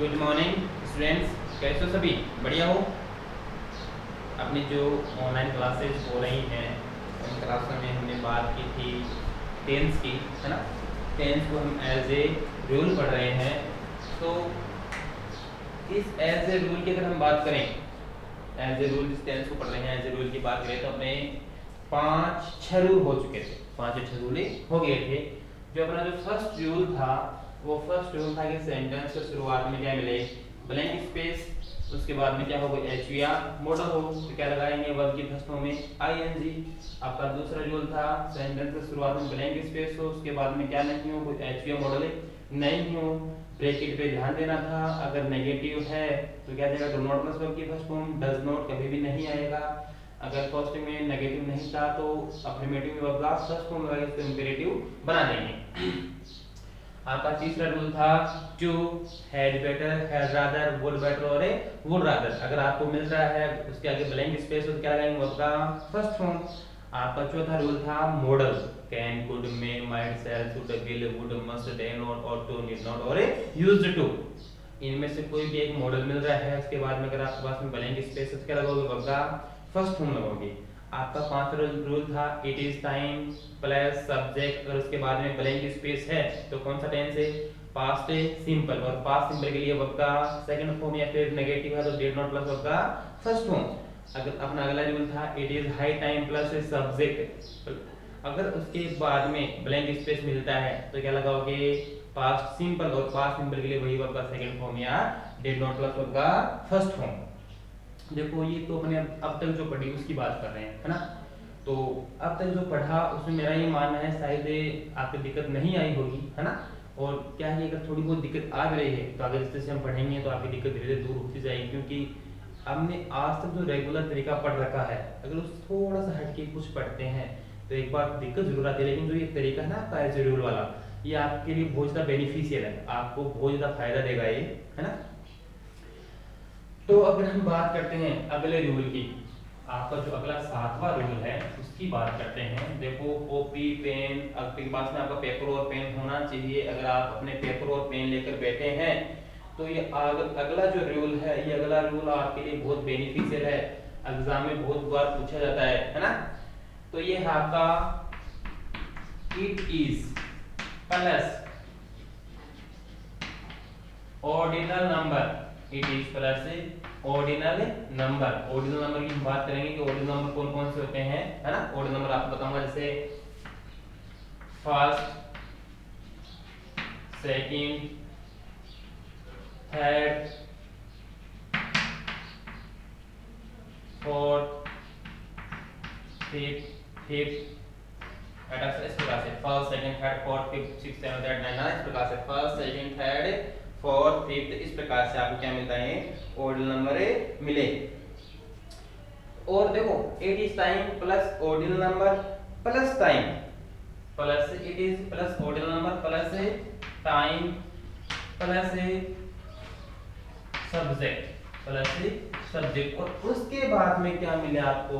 Good morning students, कैसे हो सभी? बढ़िया हो? अपनी जो ऑनलाइन क्लासेस हो रही हैं उन क्लासों में हमने बात की थी टेंस की, है ना। टेंस को हम एज ए रूल पढ़ रहे हैं। तो इस एज ए रूल की अगर हम बात करें, एज ए रूल इस टेंस को पढ़ रहे हैं, एज ए रूल की बात करें तो अपने 5-6 रूल हो चुके थे, 5 या 6 रूल हो गए थे। जो अपना जो फर्स्ट रूल था वो फर्स्ट रूल था कि सेंटेंस के शुरुआत में क्या मिले, ब्लैंक स्पेस। उसके बाद में क्या होगा, एच या मॉडल हो तो क्या लगाएंगे, वर्ब की फर्स्ट फॉर्म में आईएनजी। आपका दूसरा रूल था सेंटेंस के शुरुआत में ब्लैंक स्पेस हो, उसके बाद में क्या नहीं हो, कोई एच या मॉडल नहीं हो। ब्रैकेट पे ध्यान देना था, अगर नेगेटिव है तो क्या जाएगा, डू नॉट प्लस वर्ब की फर्स्ट फॉर्म, डज नॉट कभी भी नहीं आएगा। अगर फर्स्ट में नेगेटिव नहीं था तो अफर्मेटिव में वर्ब का फर्स्ट फॉर्म लगा इसको इंपेरेटिव बना देंगे। आपका तीसरा रूल था to, had better, had rather, would better और वुड रादर। अगर आपको मिल रहा है उसके आगे ब्लैंक स्पेस हो तो क्या लगाएंगे, वर्ब का फर्स्ट फॉर्म। आपका चौथा रूल था modal, can, could, may, might, shall, should, will, would, must, dare not, और टू, नीड नॉट और यूज्ड टू। इनमें से कोई भी एक मॉडल मिल रहा है, उसके बाद में अगर आपके पास में ब्लैंक स्पेस है तो क्या लगाओगे, वर्ब का फर्स्ट फॉर्म लगाओगे। आपका पांचवा रूल था it is time plus subject, और उसके बाद में ब्लैंक स्पेस है तो कौन सा टेंस है, पास्ट सिंपल। और पास्ट सिंपल के लिए वर्ब का सेकंड फॉर्म या फिर नेगेटिव है तो डिड नॉट प्लस वर्ब का फर्स्ट फॉर्म। अगर अपना अगला रूल था it is high time plus subject, अगर उसके बाद में ब्लैंक स्पेस मिलता है तो क्या लगाओगे, पास्ट सिंपल। और पास्ट सिंपल के लिए वही वर्ब का सेकंड फॉर्म या डिड नॉट प्लस वर्ब का फर्स्ट फॉर्म। देखो ये तो अपने अब तक जो पढ़ी उसकी बात कर रहे हैं, है ना। तो अब तक जो पढ़ा उसमें मेरा ये मानना है शायद आपको दिक्कत नहीं आई होगी, है ना। और क्या है, अगर थोड़ी बहुत दिक्कत आ भी रही है तो अगर इस तरह से हम पढ़ेंगे तो आपकी दिक्कत धीरे धीरे दूर होती जाएगी, क्योंकि हमने आज तक जो रेगुलर तरीका पढ़ रखा है अगर उस थोड़ा सा हटके कुछ पढ़ते हैं तो एक बार दिक्कत जरूर आती है। लेकिन जो ये तरीका है ना आपका एज रूल वाला, ये आपके लिए बहुत ज्यादा बेनिफिशियल है, आपको बहुत ज्यादा फायदा देगा ये, है ना। तो अगर हम बात करते हैं अगले रूल की, आपका जो अगला 7वां रूल है उसकी बात करते हैं। देखो कॉपी पेन, आपके पास में आपका पेपर और पेन होना चाहिए। अगर आप अपने पेपर और पेन लेकर बैठे हैं तो ये अगला जो रूल है, ये अगला रूल आपके लिए बहुत बेनिफिशियल है, एग्जाम में बहुत बार पूछा जाता है ना। तो ये है आपका it is plus ordinal number, it is plus ordinal number. Ordinal number की हम बात करेंगे कि ऑर्डिनल नंबर कौन कौन से होते हैं, है ना। ऑर्डिनल नंबर आपको बताऊंगा, जैसे first, second, third, fourth, fifth, इस प्रकार से first, second, third, fourth, fifth, sixth, seventh, eight, nine, इस प्रकार से first, second, third, fourth, fifth, इस प्रकार से आपको क्या मिलता है, ऑर्डिनल नंबर मिले। और देखो it is time plus ordinal number plus time, plus it is plus ordinal number plus time plus subject, और उसके बाद में क्या मिले आपको,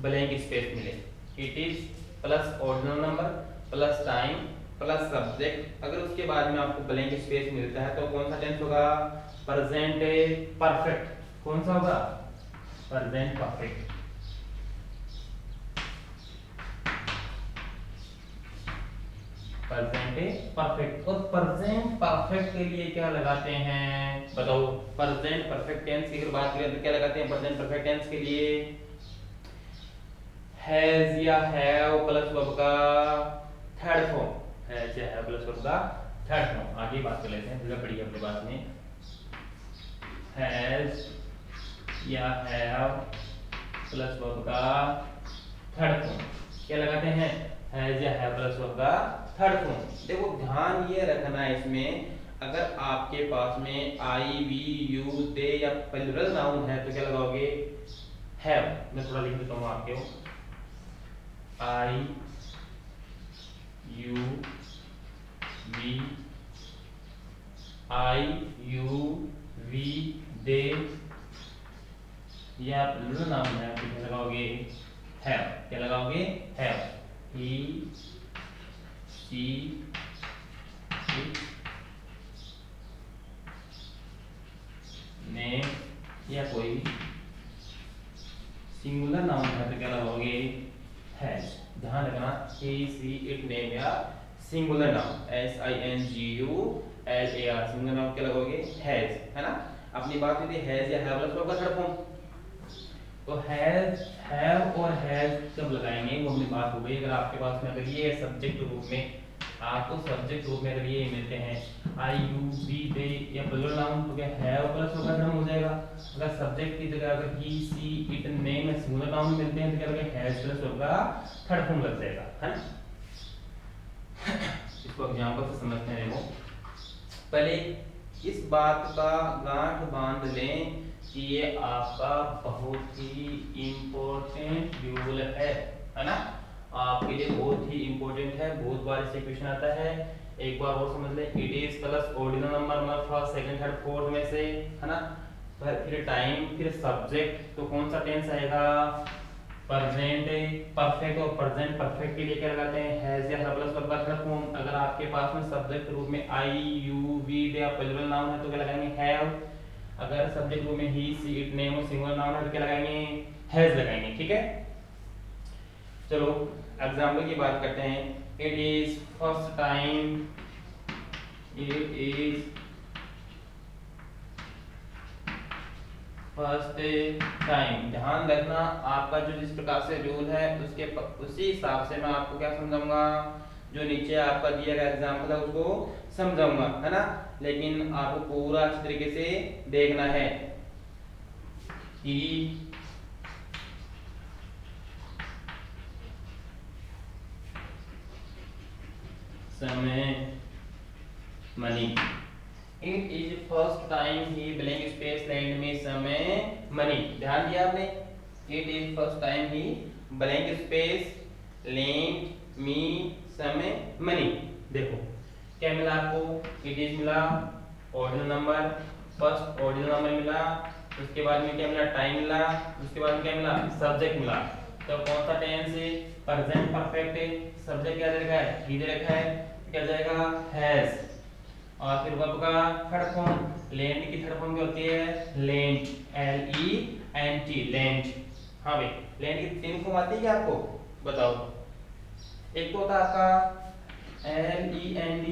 ब्लैंक स्पेस मिले। It is plus ordinal number plus time plus subject, अगर उसके बाद में आपको ब्लैंक स्पेस मिलता है तो कौन सा टेंस होगा, प्रेजेंट परफेक्ट। कौन सा होगा, प्रेजेंट परफेक्ट। प्रेजेंट परफेक्ट, और प्रेजेंट परफेक्ट के लिए क्या लगाते हैं बताओ, प्रेजेंट परफेक्ट टेंस की अगर बात करें तो क्या लगाते हैं प्रेजेंट परफेक्ट टेंस के लिए, हैज या हैव प्लस वर्ब का थर्ड फॉर्म, हैज या हैव प्लस वर्ब का थर्ड फॉर्म। आगे बात कर लेते हैं, थोड़ा पढ़िए अपने बात में, हैज या हैव प्लस वर्ब का थर्ड फॉर्म क्या लगाते हैं, हैज या हैव प्लस वर्ब का थर्ड फॉर्म। देखो ध्यान ये रखना है इसमें, अगर आपके पास में आई, वी, यू, दे या प्लूरल नाउन है तो क्या लगाओगे, हैव। मैं थोड़ा लिख देता हूँ आपके, I, you, we, I, you, we, they या प्लूरल नाउन है तो क्या लगाओगे, हैव। क्या लगाओगे, have. He, she, it, singular noun है तो क्या लगाओगे हैज। ध्यान रखना ही सी इट नेम या singular noun SINGULAR singular noun क्या लगाओगे हैज, है ना। अपनी बात हुई थी हैज या हैव प्लस वर्ब का थर्ड फॉर्म। तो हैज हैव और हैज जब लगाएंगे वो अपनी बात हो गई। अगर आपके पास में अगर ये सब्जेक्ट रूप में आपको सब्जेक्ट रूप में अगर ये मिलते हैं आई यू वी दे या प्लूरल नाउन तो क्या हैव प्लस वर्ब का थर्ड हो जाएगा। अगर सब्जेक्ट की जगह अगर ही सी इट नेम या सिंगुलर नाउन मिलते हैं तो क्या लगेगा हैज प्लस वर्ब का थर्ड फॉर्म लग जाएगा, है ना। इसको एग्जांपल से समझते हैं। देखो पहले इस बात का गांठ बांध लें कि ये आपका बहुत ही इंपॉर्टेंट ड्यूल है ना। आपके लिए बहुत ही इंपॉर्टेंट है, बहुत बार इससे क्वेश्चन आता है। एक बार और समझ ले, it is plus ordinal number मतलब फर्स्ट सेकंड थर्ड फोर्थ में से, है ना। फिर टाइम, फिर सब्जेक्ट, तो कौन सा टेंस आएगा प्रेजेंट परफेक्ट। और प्रेजेंट परफेक्ट के लिए क्या लगाते हैं हैज या हैव प्लस वर्ब का थर्ड फॉर्म। अगर आपके पास में सब्जेक्ट रूप में आई यू वी दे या प्लूरल नाउन है तो क्या लगाएंगे हैव। अगर सब्जेक्ट रूप में ही सी इट नेम और सिंगुलर नाउन है तो क्या लगाएंगे हैज लगाएंगे, ठीक है। चलो एग्जांपल की बात करते हैं। It is first time, it is first time. ध्यान रखना आपका जो जिस प्रकार से रूल है उसके उसी हिसाब से मैं आपको क्या समझाऊंगा, जो नीचे आपका दिया गया एग्जांपल है उसको समझाऊंगा, है ना। लेकिन आपको पूरा अच्छी तरीके से देखना है कि समय money. It is first time he blank space land में समय मनी। ध्यान दिया आपने, it is first time he blank space land मी समय मनी। देखो क्या मिला आपको, इट इज मिला ordinal number, first ordinal number मिला, उसके बाद में क्या मिला टाइम मिला, उसके बाद में क्या मिला सब्जेक्ट मिला। तो कौन सा टेंस है प्रेजेंट परफेक्ट है, सब्जेक्ट क्या दे रखा है ही दे रखा है, क्या जाएगा हैज। और फिर वर्ब का थर्ड फॉर्म लैंड की थर्ड फॉर्म क्या होती है लैंड, LENT लैंड। हाँ भाई लैंड की तीन फॉर्म आती है क्या आपको बताओ। एक तो होता है आपका LEND,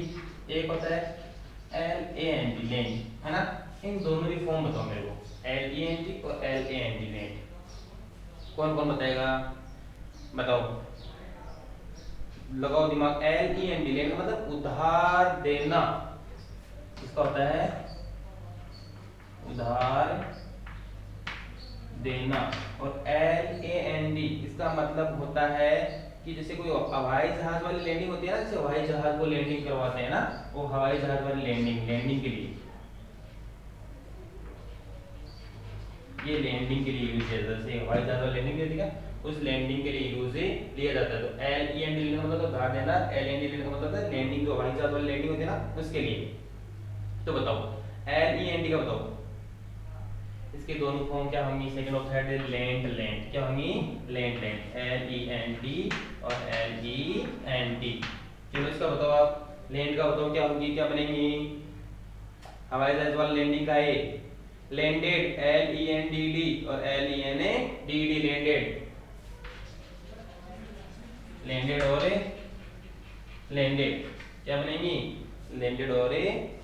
एक होता है LAND लैंड, है ना। इन दोनों की फॉर्म बताओ मेरे को, LENT और LAND लैंड। कौन कौन बताएगा बताओ, लगाओ दिमाग। LEND लैंड मतलब उधार देना, इसका होता है उधार देना। और LAND इसका मतलब होता है कि जैसे कोई हवाई जहाज वाली लैंडिंग होती है ना, जैसे हवाई जहाज को लैंडिंग करवाते हैं ना, वो हवाई जहाज वाली लैंडिंग के लिए, ये लैंडिंग के लिए यूज किया जाता है। जैसे हवाई जहाज वाली लैंडिंग होती है उस लैंडिंग के लिए यूज लिया जाता है। तो LEND का मतलब उधार देना, LAND का मतलब है लैंडिंग, जो हवाई जहाज वाली लैंडिंग होती है ना उसके लिए। तो बताओ LEND का बताओ, इसके दोनों फॉर्म क्या होंगी सेकंड और थर्ड लैंड लैंड क्या होंगी लैंड लैंड LEND और LENT। चलो इसका बताओ आप लैंड का बताओ क्या होगी क्या बनेगी, हवाई जहाज वाला लैंडिंग का है लैंडेड LENDD और LENDD लैंडेड, लैंडेड और लैंडेड क्या बनेगी लैंडेड और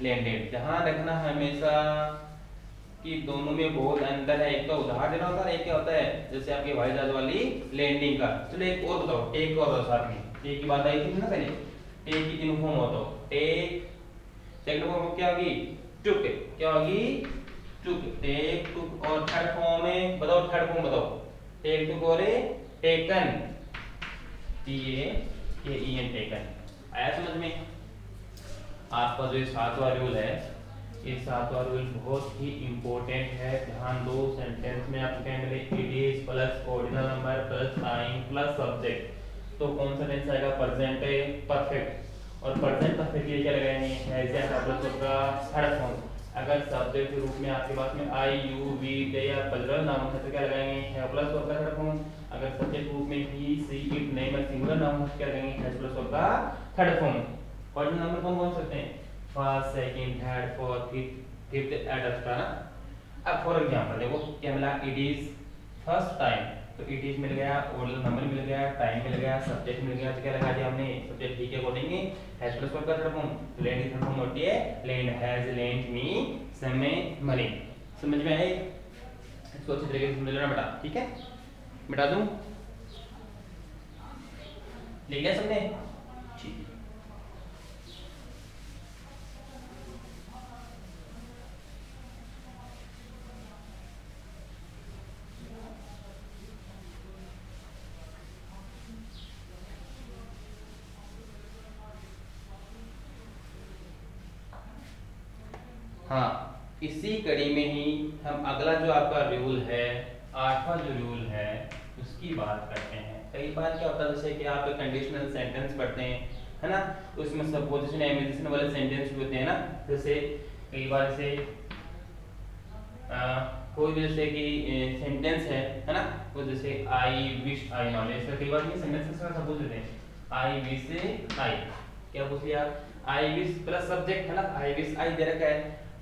लैंडेड। ध्यान रखना हमेशा कि दोनों में बहुत अंतर है, एक तो उधार देना होता है एक क्या होता है जैसे आपकी हवाई जहाज वाली लैंडिंग का। चलो एक और बताओ टेक और साथ में, टेक की बात आई थी ना पहले, टेक की तीन फॉर्म होता है टेक, सेकंड फॉर्म क्या होगी टुक, क्या होगी टुक, टेक टुक। और थर्ड फॉर्म में बताओ, थर्ड फॉर्म बताओ टेक टुक और टेकन, TAKEN टेकन। आया समझ में। आपका जो सातवां रूल है, ये सातवां रूल बहुत ही इंपॉर्टेंट है, ध्यान दो। सेंटेंस में आपको क्या मिले it is plus ordinal number plus time plus subject. तो कौन सा टेंस आएगा प्रेजेंट परफेक्ट। और प्रेजेंट परफेक्ट के लिए क्या लगाएंगे हैज या हैव प्लस वर्ब का थर्ड फॉर्म। अगर सब्जेक्ट के रूप में आपके पास में आई यू वी दे या प्लूरल नाउन है तो क्या लगाएंगे हैव प्लस वर्ब का थर्ड फॉर्म। अगर सब्जेक्ट रूप में ही सी इट नेम या सिंगुलर नाउन है तो क्या लगाएंगे हैज प्लस वर्ब का थर्ड फॉर्म। ऑर्डिनल नंबर कौन कौन सकते हैं first second third fourth fifth etcetera ना। अब फॉर एग्जांपल देखो क्या मिला इट इज फर्स्ट टाइम, तो इट इज मिल गया, ऑर्डर नंबर मिल गया, टाइम मिल गया, सब्जेक्ट मिल गया। तो क्या लगा दिया हमने सब्जेक्ट बी के अकॉर्डिंग हैज प्लस वर्ब का थर्ड फॉर्म लेंड की थर्ड फॉर्म होती है लेंड, हैज लेंड मी समय मनी। समझ में आए? इसको अच्छी तरीके से समझ लेना बेटा, ठीक है? मिटा दूं? लिख लिया सबने? ठीक है। हाँ, इसी कड़ी में ही हम अगला जो आपका रूल है, आठवां जो रूल है उसकी बात करते हैं। कई बार क्या होता है जैसे कि आप कंडीशनल सेंटेंस पढ़ते हैं, है ना, तो उसमें सपोजिशन इमेजिनेशन वाले सेंटेंस भी होते हैं ना। जैसे कई बार से कोई भी जैसे कि सेंटेंस है ना, वो जैसे आई विश आई नॉलेज, कई बार ये सेंटेंस का सपोज देते हैं आई विश आई, क्या पूछ लिया, आई विश प्लस सब्जेक्ट है ना, आई विश आई दे रखा है,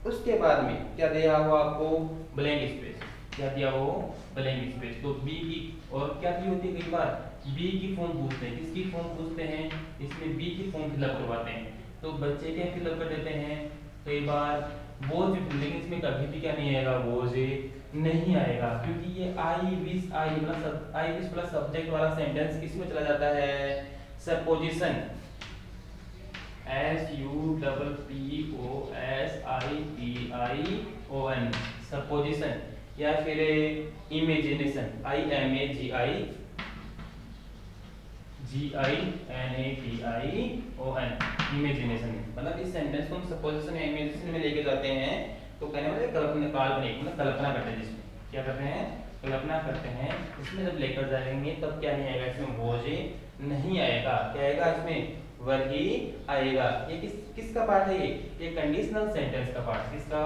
उसके बाद में क्या दिया हुआ आपको ब्लैंक स्पेस, क्या दिया वो ब्लैंक स्पेस। तो बी की और क्या की होती है कई बार बी की फॉर्म पूछते हैं, किसकी फॉर्म पूछते हैं, इसमें बी की फॉर्म फिलअप करवाते हैं। तो बच्चे क्या फिलअप कर देते हैं कई बार वो, लेकिन इसमें कभी भी क्या नहीं आएगा, वो जे नहीं आएगा, क्योंकि ये आई विश आई मतलब आई विश प्लस सब्जेक्ट वाला सेंटेंस किसमें चला जाता है, सपोजिशन, SUPPOSITION सपोजिशन, या फिर इमेजिनेशन IMAGINATION इमेजिनेशन। मतलब इस सेंटेंस को हम सपोजिशन या इमेजिनेशन में लेके जाते हैं तो कहने वाले कल्पना, काल्पनिक मतलब कल्पना करते हैं, जिसमें क्या करते हैं कल्पना करते हैं, इसमें जब लेकर जाएंगे तब क्या नहीं आएगा, इसमें वो जे नहीं आएगा, क्या आएगा इसमें वर ही आएगा। ये किसका पार्ट है, ये कंडीशनल सेंटेंस का पार्ट, किसका,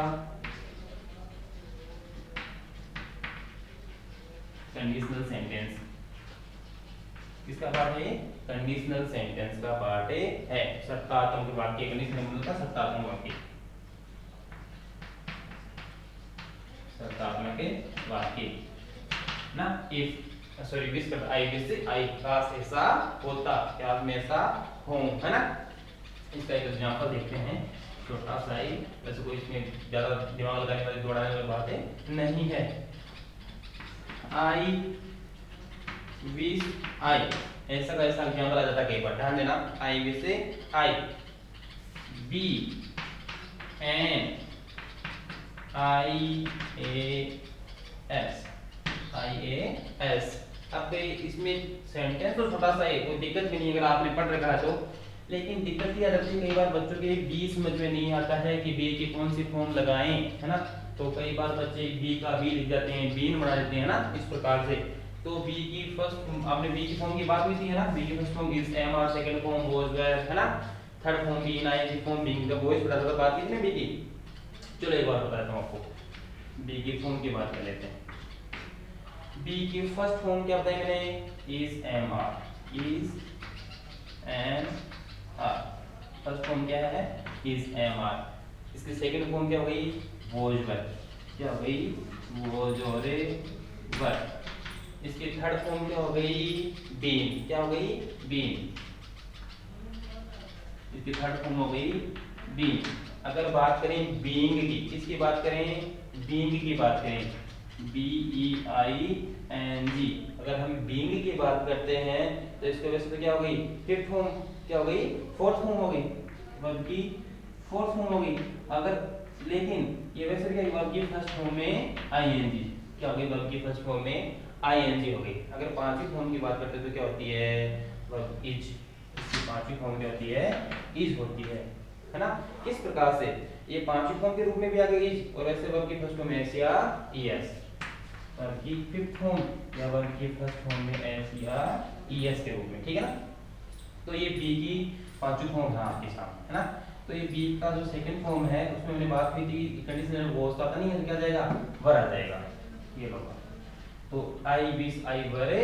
कंडीशनल सेंटेंस किसका पार्ट है, कंडीशनल सेंटेंस का पार्ट है। शर्तात्मक वाक्य, कंडीशनल मतलब का शर्तात्मक वाक्य, शर्तात्मक वाक्य ना। इफ सॉरी विश कर आई विश से आई काश ऐसा होता, क्या मैं ऐसा हूं, है ना। इसका एक एग्जांपल देखते हैं छोटा सा ही, वैसे कोई इसमें ज्यादा दिमाग लगाने वाली दौड़ाने वाली बातें नहीं है। आई विश आई ऐसा का ऐसा एग्जांपल आ जाता है कई बार, ध्यान देना। आई विश से आई बी एन IAS। अब इसमें सेंटेंस तो छोटा सा है, कोई दिक्कत भी नहीं अगर आपने पढ़ रखा है तो, लेकिन दिक्कत ये आ जाती है कई बार बच्चों के बी समझ में नहीं आता है कि बी की कौन सी फॉर्म लगाएं, है ना। तो कई बार बच्चे बी का बी लिख जाते हैं, बीन बना देते हैं ना, इस प्रकार से। तो बी की फर्स्ट, आपने बी की फॉर्म की बात हुई थी है ना, बी की first form is am are, second form was were, है ना, third form been I, form being the voice पढ़ा था, बात की थी ना बी की। चलो एक बार बताता हूं आपको, बी की फॉर्म की बात कर लेते हैं। बी की फर्स्ट फॉर्म क्या बताई मैंने, is am are, is am are, first form क्या है, इज एम आर। इसकी सेकंड फॉर्म क्या हो गई, वॉज वर, क्या हो गई, वॉज और वर। इसकी थर्ड फॉर्म क्या हो गई, बीन, क्या हो गई, बीन। इसकी थर्ड फॉर्म हो गई बीइंग। अगर बात करें बीइंग की, किसकी बात करें, बीइंग की बात करें, BEING। अगर हम बीइंग की बात करते हैं तो इसके वजह से क्या हो गई, फिफ्थ फॉर्म, क्या हो गई, फोर्थ फॉर्म हो गई, वर्ब की फोर्थ फॉर्म हो गई। अगर लेकिन ये वैसे क्या, वर्ब की फर्स्ट फॉर्म में ING, क्या हो गई, वर्ब की फर्स्ट फॉर्म में ING हो गई। अगर पांचवी फॉर्म की बात करते हैं तो क्या होती है, वर्ब इज, इसकी पांचवी फॉर्म क्या होती है, इज होती है ना। किस प्रकार से, ये पांचवी फॉर्म के रूप में भी आ गई इज, और ऐसे वर्ब की फर्स्ट फॉर्म में एस या ईएस, वर्ब की फिफ्थ फॉर्म या वर्ब की फर्स्ट फॉर्म में एस या ईएस के रूप में, ठीक है ना। तो ये बी की पांचवी फॉर्म है आपके सामने, है ना। तो ये बी का जो सेकंड फॉर्म है उसमें मैंने बात की थी कंडीशनल वॉज का, नहीं है, क्या आ जाएगा, वर आ जाएगा, ये लोग। तो आई विश आई वरे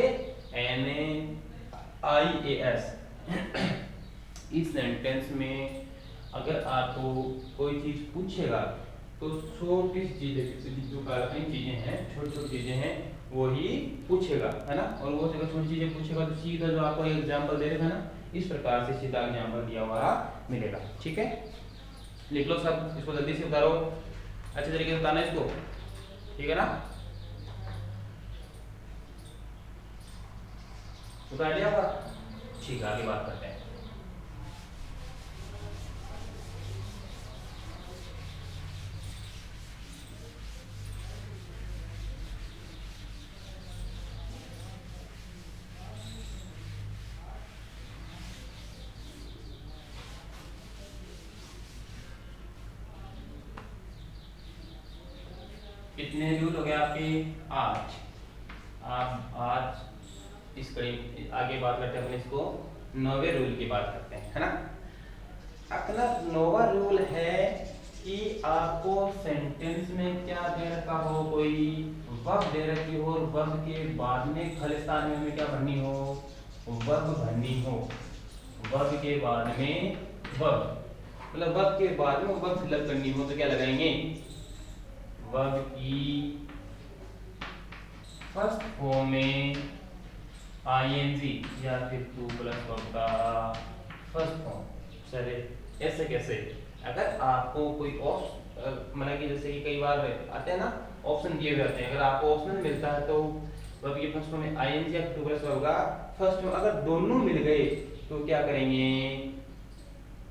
NAIAS। इस सेंटेंस में अगर आपको कोई चीज पूछेगा तो छोटी सी चीजें जो काल्पनिक चीजें हैं, छोटी छोटी चीजें हैं, वो ही पूछेगा, है ना। और वो जगह छोटी चीजें पूछेगा तो सीधा जो आपको एग्जाम्पल दे रखा है ना, इस प्रकार से सीधा एग्जाम्पल दिया हुआ मिलेगा। ठीक है, लिख लो सब, इसको जल्दी से उतारो, अच्छे तरीके से उतारना इसको, ठीक है ना। उतार लिया आपका, ठीक है, आगे बात करते हैं। कितने रूल हो गए आपके? 8। आप आज इस कड़ी आगे बात करते हैं अपने इसको 9वें रूल की बात करते हैं, है ना। अपना 9वां रूल है कि आपको सेंटेंस में क्या दे रखा हो, कोई वर्ब दे रखी हो और वर्ब के बाद में खालिस्तान में हमें क्या भरनी हो, वर्ब भरनी हो। वर्ब के बाद में वर्ब, मतलब वर्ब के बाद में वर्ब फिलअप करनी हो तो क्या लगाएंगे, वर्ब की फर्स्ट फॉर्म में आईएनजी या फिर टू प्लस वर्ब का फर्स्ट फॉर्म। चले ऐसे कैसे, अगर आपको कोई मतलब कि जैसे कि कई बार आते हैं ना ऑप्शन दिए हुए आते हैं, अगर आपको ऑप्शन मिलता है तो वर्ब की फर्स्ट फॉर्म में आईएनजी या टू प्लस वर्ब का फर्स्ट फॉर्म, अगर दोनों मिल गए तो क्या करेंगे,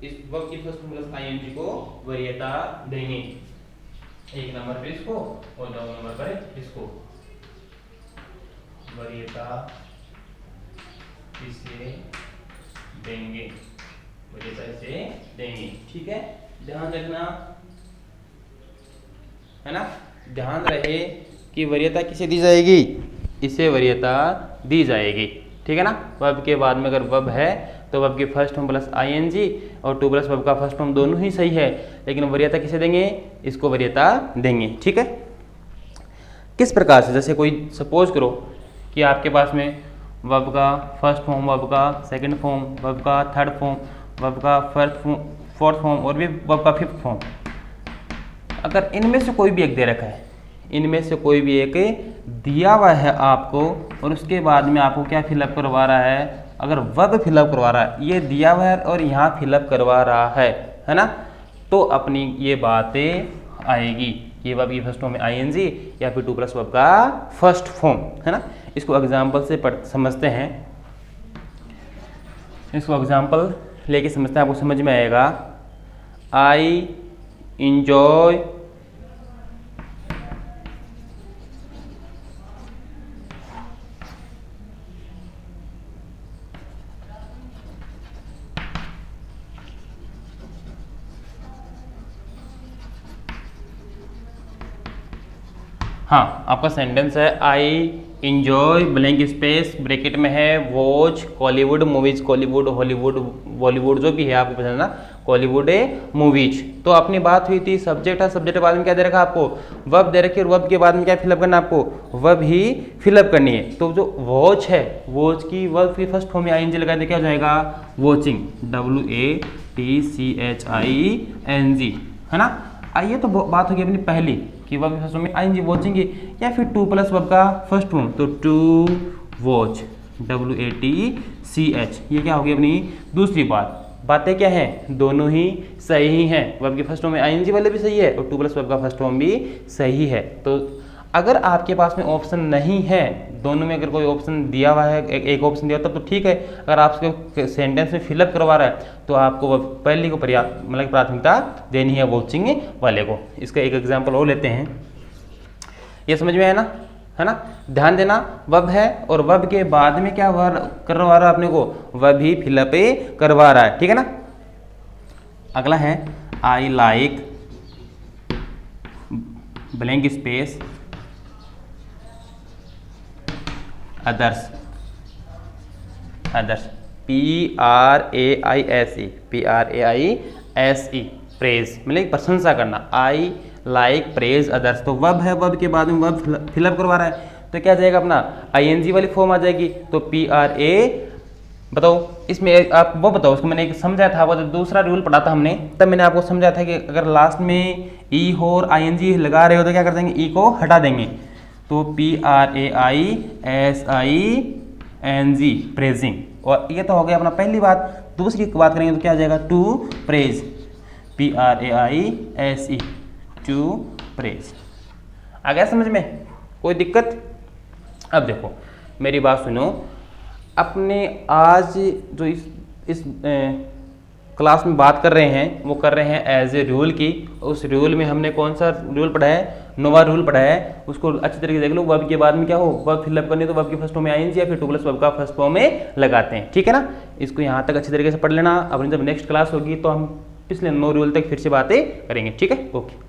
इस वर्ब की फर्स्ट फॉर्म प्लस आईएनजी को वरीयता देंगे। 1 नंबर पे इसको और 2 नंबर पर इसको वरीयता इसे देंगे, वरीयता इसे देंगे। ठीक है, ध्यान रखना, है ना। ध्यान रहे कि वरीयता किसे दी जाएगी, इसे वरीयता दी जाएगी। ठीक है ना। वर्ब के बाद में अगर वर्ब है तो वर्ब की फर्स्ट फॉर्म प्लस आईएनजी और टू प्लस वर्ब का फर्स्ट फॉर्म दोनों ही सही है, लेकिन वरीयता किसे देंगे, इसको वरीयता देंगे। ठीक है, किस प्रकार से, जैसे कोई सपोज करो कि आपके पास में वर्ब का फर्स्ट फॉर्म, वर्ब का सेकंड फॉर्म, वर्ब का थर्ड फॉर्म, वर्ब का फोर्थ फॉर्म और भी वर्ब का फिफ्थ फॉर्म, अगर इनमें से कोई भी एक दे रखा है, इनमें से कोई भी एक दिया हुआ है आपको और उसके बाद में आपको क्या फिलअप करवा रहा है, अगर वर्ब फिलअप करवा रहा है, ये दिया हुआ है और यहाँ फिलअप करवा रहा है ना, तो अपनी ये बातें आएगी, ये वर्ब की फर्स्ट फॉर्म में आईएनजी या फिर टू प्लस वर्ब का फर्स्ट फॉर्म, है ना। इसको एग्जाम्पल से समझते हैं, इसको एग्जाम्पल लेके समझते हैं, आपको समझ में आएगा। आई इंजॉय हाँ, आपका सेंटेंस है I enjoy blank space bracket में है watch Kollywood movies, Kollywood Hollywood Bollywood जो भी है आपको पसंद ना, कॉलीवुड मूवीज। तो अपनी बात हुई थी सब्जेक्ट है, सब्जेक्ट के बाद में क्या दे रखा आपको, वर्ब दे रखी है और वर्ब के बाद में क्या फिलअप करना आपको, वर्ब ही फिलअप करनी है। तो जो वॉच है, वॉच की वर्ब की फर्स्ट फॉर्म में आईएनजी लगा दे क्या हो जाएगा, वॉचिंग, WATCHING, है ना। आइए तो बात होगी अपनी पहली कि वर्ब की फर्स्ट फॉर्म में आईएनजी वॉचिंग या फिर टू प्लस वर्ब का फर्स्ट फॉर्म, तो टू वॉच, WATCH, ये क्या होगी अपनी दूसरी बात। बातें क्या हैं, दोनों ही सही हैं, वर्ब की फर्स्ट फॉर्म में आईएनजी वाले भी सही है और टू प्लस वर्ब का फर्स्ट फॉर्म भी सही है। तो अगर आपके पास में ऑप्शन नहीं है, दोनों में अगर कोई ऑप्शन दिया हुआ है, एक ऑप्शन दिया तब तो ठीक है। अगर आपको सेंटेंस में फिलअप करवा रहा है तो आपको वो पहले को मतलब प्राथमिकता देनी है वॉचिंग वाले को। इसका एक एग्जांपल और लेते हैं, ये समझ में आया ना, है ना। ध्यान देना, वर्ब है और वर्ब के बाद में क्या करवा रहा है अपने को, वर्ब ही फिलअप करवा रहा है, ठीक है ना। अगला है I like blank space others, others, PRAISE, praise, मतलब प्रशंसा करना। आई लाइक प्रेज अदर्स, तो वर्ब है, वर्ब के बाद में वर्ब फिलअप करवा रहा है तो क्या जाएगा अपना आईएनजी वाली फॉर्म आ जाएगी, तो PRA बताओ इसमें आप वो बताओ, उसको मैंने एक समझाया था, वो जो दूसरा रूल पढ़ा था हमने, तब मैंने आपको समझाया था कि अगर लास्ट में ई हो और आईएनजी लगा रहे हो तो क्या कर देंगे, ई को हटा देंगे। तो PRAISING प्रेजिंग, और ये तो हो गया अपना पहली बात। दूसरी बात करेंगे तो क्या आ जाएगा, to praise, PRAISE to praise. आ गया समझ में, कोई दिक्कत? अब देखो मेरी बात सुनो, अपने आज जो इस क्लास में बात कर रहे हैं वो कर रहे हैं एज ए रूल की। उस रूल में हमने कौन सा रूल पढ़ा है, नोवा रूल पढ़ा है, उसको अच्छी तरीके से देख लो। वर्ब के बाद में क्या हो, वर्ब फिलअप करनी है तो वर्ब के फर्स्ट फॉर्म में आईएनजी या फिर टू प्लस वर्ब का फर्स्ट फॉर्म में लगाते हैं, ठीक है ना। इसको यहाँ तक अच्छी तरीके से पढ़ लेना। अपनी जब नेक्स्ट क्लास होगी तो हम पिछले 9 रूल तक फिर से बातें करेंगे, ठीक है, ओके।